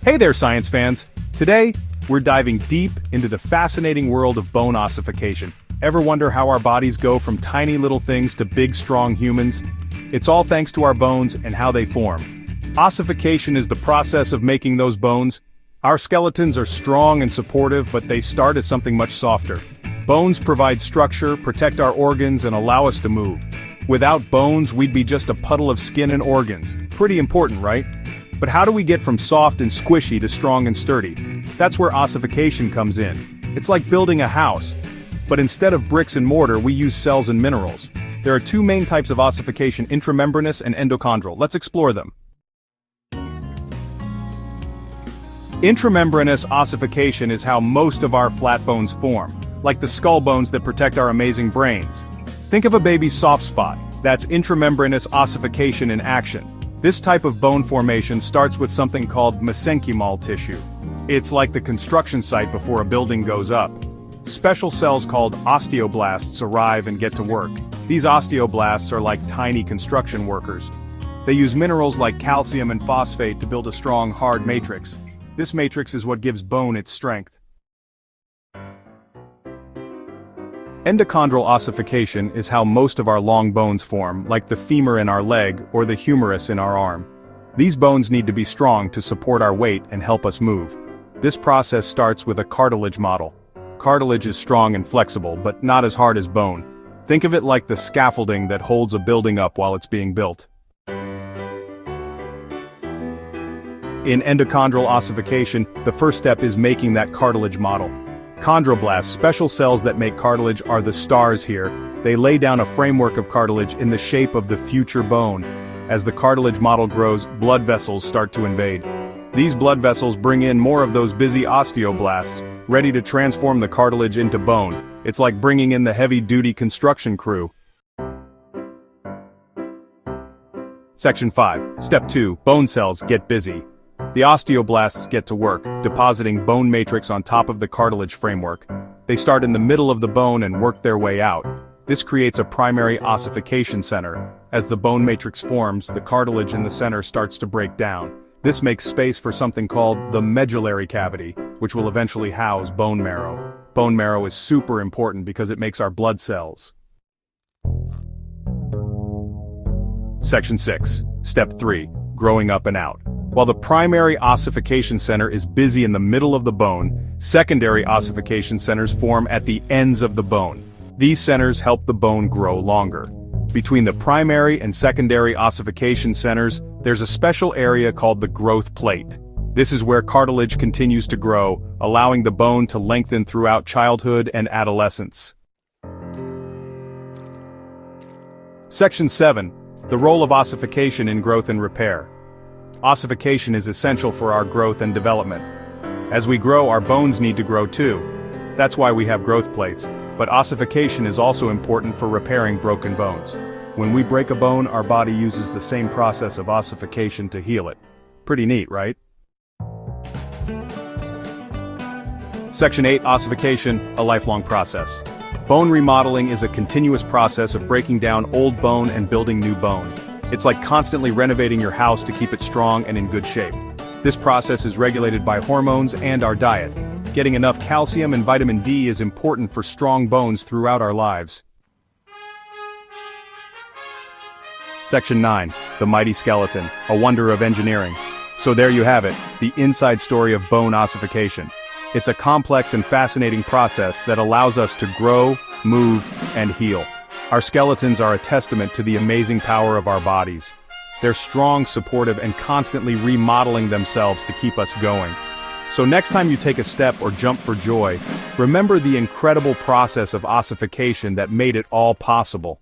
Hey there, science fans! Today, we're diving deep into the fascinating world of bone ossification. Ever wonder how our bodies go from tiny little things to big, strong humans? It's all thanks to our bones and how they form. Ossification is the process of making those bones. Our skeletons are strong and supportive, but they start as something much softer. Bones provide structure, protect our organs, and allow us to move. Without bones, we'd be just a puddle of skin and organs. Pretty important, right? But how do we get from soft and squishy to strong and sturdy? That's where ossification comes in. It's like building a house. But instead of bricks and mortar, we use cells and minerals. There are two main types of ossification, intramembranous and endochondral. Let's explore them. Intramembranous ossification is how most of our flat bones form, like the skull bones that protect our amazing brains. Think of a baby's soft spot. That's intramembranous ossification in action. This type of bone formation starts with something called mesenchymal tissue. It's like the construction site before a building goes up. Special cells called osteoblasts arrive and get to work. These osteoblasts are like tiny construction workers. They use minerals like calcium and phosphate to build a strong, hard matrix. This matrix is what gives bone its strength. Endochondral ossification is how most of our long bones form, like the femur in our leg or the humerus in our arm. These bones need to be strong to support our weight and help us move. This process starts with a cartilage model. Cartilage is strong and flexible, but not as hard as bone. Think of it like the scaffolding that holds a building up while it's being built. In endochondral ossification, the first step is making that cartilage model. Chondroblasts, special cells that make cartilage, are the stars here. They lay down a framework of cartilage in the shape of the future bone. As the cartilage model grows, blood vessels start to invade. These blood vessels bring in more of those busy osteoblasts, ready to transform the cartilage into bone. It's like bringing in the heavy-duty construction crew. Section 5. Step 2. Bone cells get busy. The osteoblasts get to work, depositing bone matrix on top of the cartilage framework. They start in the middle of the bone and work their way out. This creates a primary ossification center. As the bone matrix forms, the cartilage in the center starts to break down. This makes space for something called the medullary cavity, which will eventually house bone marrow. Bone marrow is super important because it makes our blood cells. Section 6. Step 3. Growing up and out. While the primary ossification center is busy in the middle of the bone, secondary ossification centers form at the ends of the bone. These centers help the bone grow longer. Between the primary and secondary ossification centers, there's a special area called the growth plate. This is where cartilage continues to grow, allowing the bone to lengthen throughout childhood and adolescence. Section 7. The role of ossification in growth and repair. Ossification is essential for our growth and development. As we grow, our bones need to grow too. That's why we have growth plates. But ossification is also important for repairing broken bones. When we break a bone, our body uses the same process of ossification to heal it. Pretty neat, right? Section 8. Ossification, a lifelong process. Bone remodeling is a continuous process of breaking down old bone and building new bone. It's like constantly renovating your house to keep it strong and in good shape. This process is regulated by hormones and our diet. Getting enough calcium and vitamin D is important for strong bones throughout our lives. Section 9. The mighty skeleton, a wonder of engineering. So there you have it, the inside story of bone ossification. It's a complex and fascinating process that allows us to grow, move, and heal. Our skeletons are a testament to the amazing power of our bodies. They're strong, supportive, and constantly remodeling themselves to keep us going. So next time you take a step or jump for joy, remember the incredible process of ossification that made it all possible.